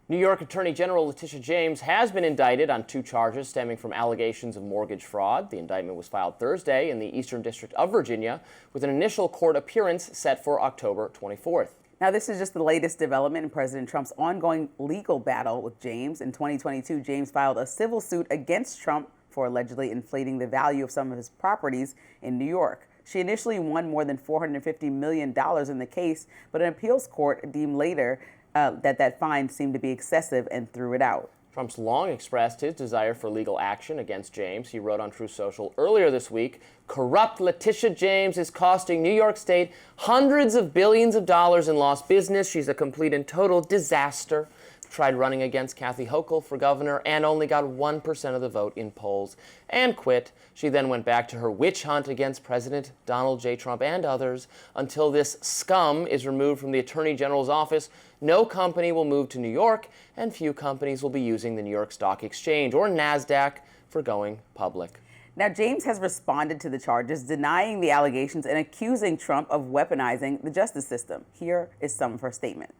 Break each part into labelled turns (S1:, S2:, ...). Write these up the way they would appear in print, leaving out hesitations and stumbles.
S1: New York Attorney General Letitia James has been indicted on 2 charges stemming from allegations of mortgage fraud. The indictment was filed Thursday in the Eastern District of Virginia, with an initial court appearance set for October 24th.
S2: Now, this is just the latest development in President Trump's ongoing legal battle with James. In 2022, James filed a civil suit against Trump for allegedly inflating the value of some of his properties in New York. She initially won more than $450 million in the case, but an appeals court deemed later that fine seemed to be excessive and threw it out.
S1: Trump's long expressed his desire for legal action against James. He wrote on Truth Social earlier this week, "Corrupt Letitia James is costing New York State hundreds of billions of dollars in lost business. She's a complete and total disaster." Tried running against Kathy Hochul for governor and only got 1% of the vote in polls and quit. She then went back to her witch hunt against President Donald J. Trump and others. Until this scum is removed from the Attorney General's office, no company will move to New York, and few companies will be using the New York Stock Exchange or NASDAQ for going public.
S2: Now, James has responded to the charges, denying the allegations and accusing Trump of weaponizing the justice system. Here is some of her statement.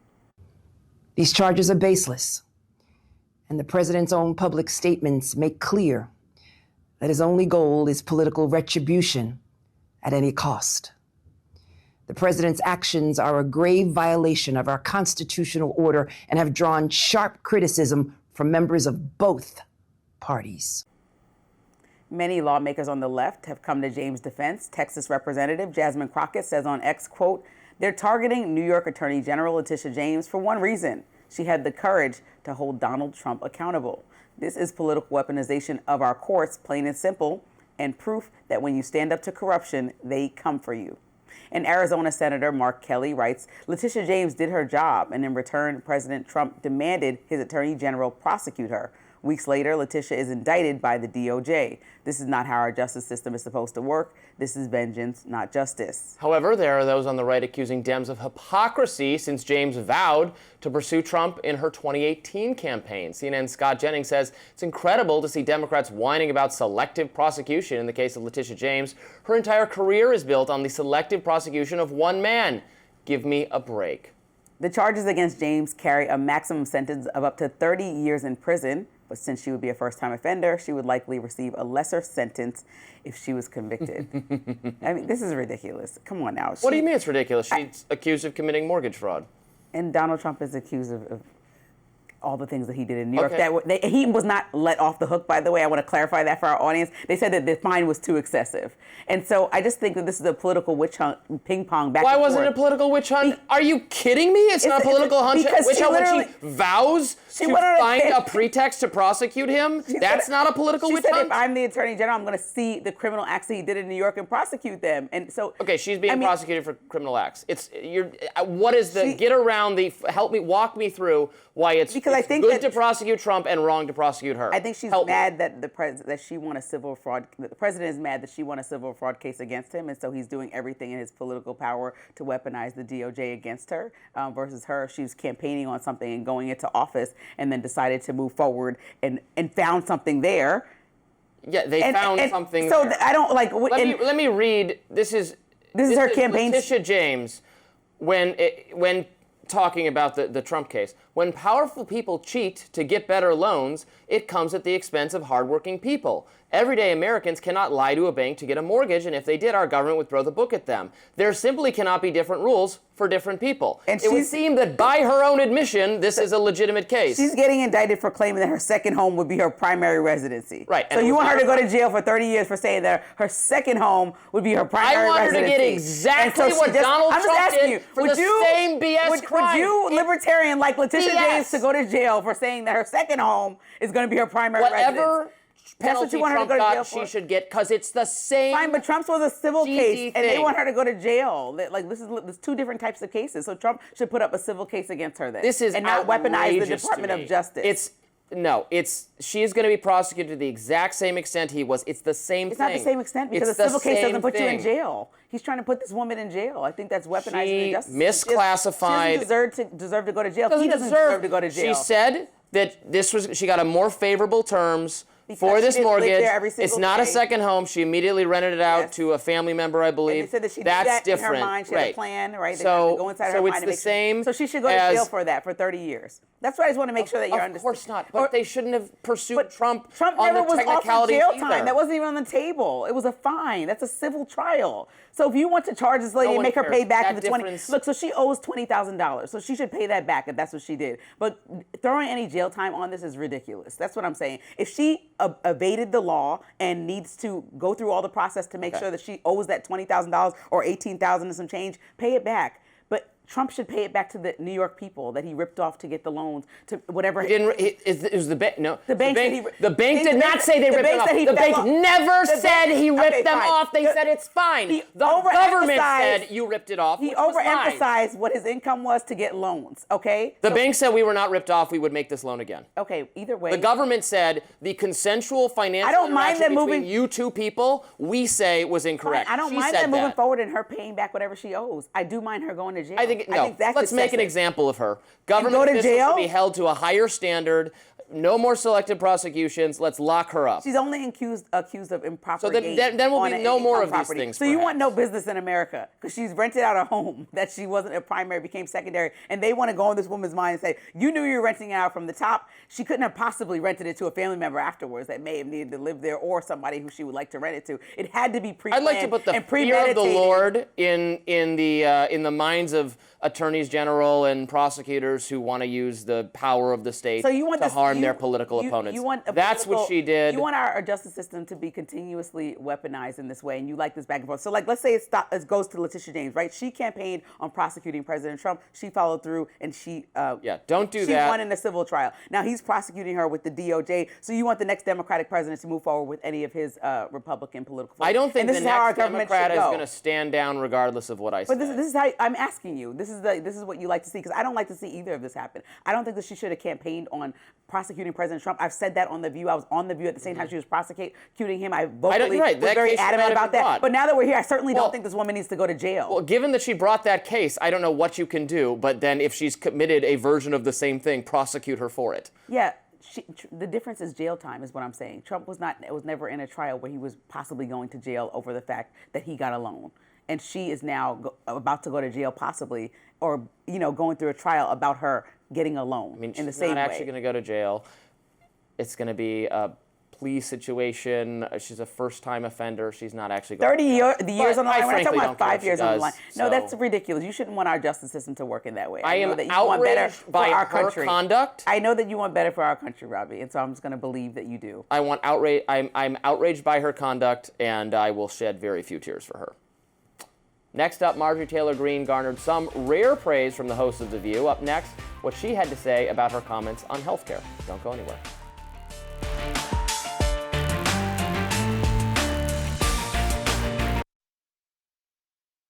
S3: These charges are baseless, and the president's own public statements make clear that his only goal is political retribution at any cost. The president's actions are a grave violation of our constitutional order and have drawn sharp criticism from members of both parties.
S2: Many lawmakers on the left have come to James' defense. Texas Representative Jasmine Crockett says on X, quote, "They're targeting New York Attorney General Letitia James for one reason. She had the courage to hold Donald Trump accountable. This is political weaponization of our courts, plain and simple, and proof that when you stand up to corruption, they come for you." And Arizona Senator Mark Kelly writes, "Letitia James did her job, and in return, President Trump demanded his Attorney General prosecute her. Weeks later, Letitia is indicted by the DOJ. This is not how our justice system is supposed to work. This is vengeance, not justice."
S1: However, there are those on the right accusing Dems of hypocrisy since James vowed to pursue Trump in her 2018 campaign. CNN's Scott Jennings says it's incredible to see Democrats whining about selective prosecution in the case of Letitia James. Her entire career is built on the selective prosecution of one man. Give me a break.
S2: The charges against James carry a maximum sentence of up to 30 years in prison. But since she would be a first-time offender, she would likely receive a lesser sentence if she was convicted. I mean, this is ridiculous. Come on now.
S1: What do you mean it's ridiculous? She's accused of committing mortgage fraud.
S2: And Donald Trump is accused of all the things that he did in New York.
S1: Okay.
S2: He was not let off the hook, by the way. I want to clarify that for our audience. They said that the fine was too excessive. And so I just think that this is a political witch hunt, ping pong back and forth.
S1: Why wasn't it a political witch hunt? Are you kidding me? It's not a political witch hunt when she vows to find a pretext to prosecute him? That's not a political witch hunt?
S2: She said, if I'm the Attorney General, I'm going to see the criminal acts that he did in New York and prosecute them. And so,
S1: okay, she's being prosecuted for criminal acts. What is the, get around the, walk me through why it's good to prosecute Trump and wrong to prosecute her.
S2: I think she's mad that that she won a civil fraud. The president is mad that she won a civil fraud case against him, and so he's doing everything in his political power to weaponize the DOJ against her. Versus her, she was campaigning on something and going into office, and then decided to move forward and found something there.
S1: Yeah, they found something.
S2: So
S1: there.
S2: I don't like.
S1: Let me read. This is
S2: her campaign.
S1: Letitia James, when talking about the Trump case. When powerful people cheat to get better loans, it comes at the expense of hardworking people. Everyday Americans cannot lie to a bank to get a mortgage, and if they did, our government would throw the book at them. There simply cannot be different rules for different people. And it would seem that by her own admission, this is a legitimate case.
S2: She's getting indicted for claiming that her second home would be her primary residency.
S1: Right.
S2: So you want her to go to jail for 30 years for saying that her second home would be her primary residency.
S1: I want her to get exactly what Donald Trump did for the same BS crime.
S2: Would you, libertarian like Letitia James, to go to jail for saying that her second home is going to be her primary residence?
S1: Whatever penalty Trump got, she should get, because it's the same.
S2: Fine, but Trump's was a civil case, and they want her to go to jail. Like, there's two different types of cases, so Trump should put up a civil case against her then.
S1: This is
S2: and not weaponize the Department of Justice.
S1: She is going to be prosecuted to the exact same extent he was. It's the same thing.
S2: It's not the same extent because a civil case doesn't put you in jail. He's trying to put this woman in jail. I think that's weaponizing the justice system.
S1: Misclassified.
S2: She doesn't deserve to go to jail. He doesn't deserve to go to jail.
S1: She said that she got a more favorable terms for this mortgage. It's not a second home. She immediately rented it out to a family member, I believe.
S2: And they said that she
S1: That's
S2: did that
S1: different.
S2: In her mind. She had a plan, right?
S1: So
S2: go inside her mind
S1: it's the same.
S2: So she should go to jail for that for 30 years. That's why I just want to make sure that you're
S1: Of course not. But they shouldn't have pursued Trump on
S2: never
S1: the
S2: was offered
S1: technicalities
S2: jail
S1: either.
S2: time. That wasn't even on the table. It was a fine. That's a civil trial. So if you want to charge this lady and
S1: one
S2: make her
S1: cares.
S2: pay back
S1: That
S2: the 20,
S1: difference-
S2: look, so she owes $20,000. So she should pay that back if that's what she did. But throwing any jail time on this is ridiculous. That's what I'm saying. If she evaded the law and needs to go through all the process to make sure that she owes that $20,000 or $18,000 and some change, pay it back. But Trump should pay it back to the New York people that he ripped off to get the loans to whatever.
S1: It was the bank. No,
S2: The bank
S1: did not say they ripped them off. The bank never said he ripped them off. They said it's fine. The government said you ripped it off.
S2: He overemphasized what his income was to get loans. Okay.
S1: The bank said we were not ripped off. We would make this loan again.
S2: Okay. Either way.
S1: The government said the consensual financial
S2: I don't mind
S1: interaction
S2: them
S1: between
S2: moving.
S1: you two people, we say was incorrect.
S2: I don't
S1: She
S2: mind
S1: said
S2: them moving
S1: that.
S2: forward and her paying back whatever she owes. I do mind her going to jail.
S1: I think
S2: that's
S1: let's make an
S2: excessive.
S1: example of her.
S2: go
S1: Government
S2: to
S1: officials
S2: jail?
S1: should be held to a higher standard. No more selective prosecutions. Let's lock her up.
S2: She's only accused of improper
S1: So then-
S2: gain
S1: then will
S2: on
S1: be
S2: an
S1: no more
S2: income
S1: of these
S2: property.
S1: things,
S2: So you want
S1: perhaps.
S2: no business in America because she's rented out a home that she wasn't a primary, became secondary, and they want to go in this woman's mind and say, you knew you were renting it out from the top. She couldn't have possibly rented it to a family member afterwards that may have needed to live there or somebody who she would like to rent it to. It had to be
S1: I'd
S2: pre-planned
S1: like to put the
S2: and
S1: fear
S2: premeditated.
S1: of the Lord in the minds of attorneys general and prosecutors who want to use the power of the state
S2: So you want
S1: to
S2: this,
S1: harm their political opponents.
S2: You want
S1: That's what she did.
S2: You want our justice system to be continuously weaponized in this way, and you like this back and forth. So, like, let's say it goes to Letitia James, right? She campaigned on prosecuting President Trump. She followed through, and she
S1: don't do
S2: she
S1: that.
S2: She won in a civil trial. Now he's prosecuting her with the DOJ. So you want the next Democratic president to move forward with any of his Republican political forces.
S1: I don't think
S2: and this
S1: the
S2: is how our
S1: next
S2: government
S1: Democrat
S2: should
S1: is
S2: go.
S1: going to stand down regardless of what I say.
S2: But this is how I'm asking you. This is what you like to see, because I don't like to see either of this happen. I don't think that she should have campaigned on prosecuting President Trump. I've said that on The View. I was on The View at the same time she was prosecuting him. I vocally was very adamant about that. But now that we're here, I certainly don't think this woman needs to go to jail.
S1: Well, given that she brought that case, I don't know what you can do, but then if she's committed a version of the same thing, prosecute her for it.
S2: Yeah. The difference is jail time is what I'm saying. Trump was never in a trial where he was possibly going to jail over the fact that he got a loan. And she is now about to go to jail possibly, or going through a trial about her getting a loan.
S1: I mean,
S2: in the
S1: she's
S2: same
S1: not
S2: way.
S1: actually going to go to jail. It's going to be a plea situation. She's a first-time offender. She's not actually going
S2: 30 years on the line. We're not talking
S1: frankly
S2: about 5 years on the line. No,
S1: so-
S2: that's ridiculous. You shouldn't want our justice system to work in that way.
S1: I am
S2: know that you want better
S1: outraged by
S2: for our
S1: her
S2: country.
S1: conduct.
S2: I know that you want better for our country, Robbie, and so I'm just going to believe that you do.
S1: I'm outraged by her conduct, and I will shed very few tears for her. Next up, Marjorie Taylor Greene garnered some rare praise from the host of The View. Up next, what she had to say about her comments on healthcare. Don't go anywhere.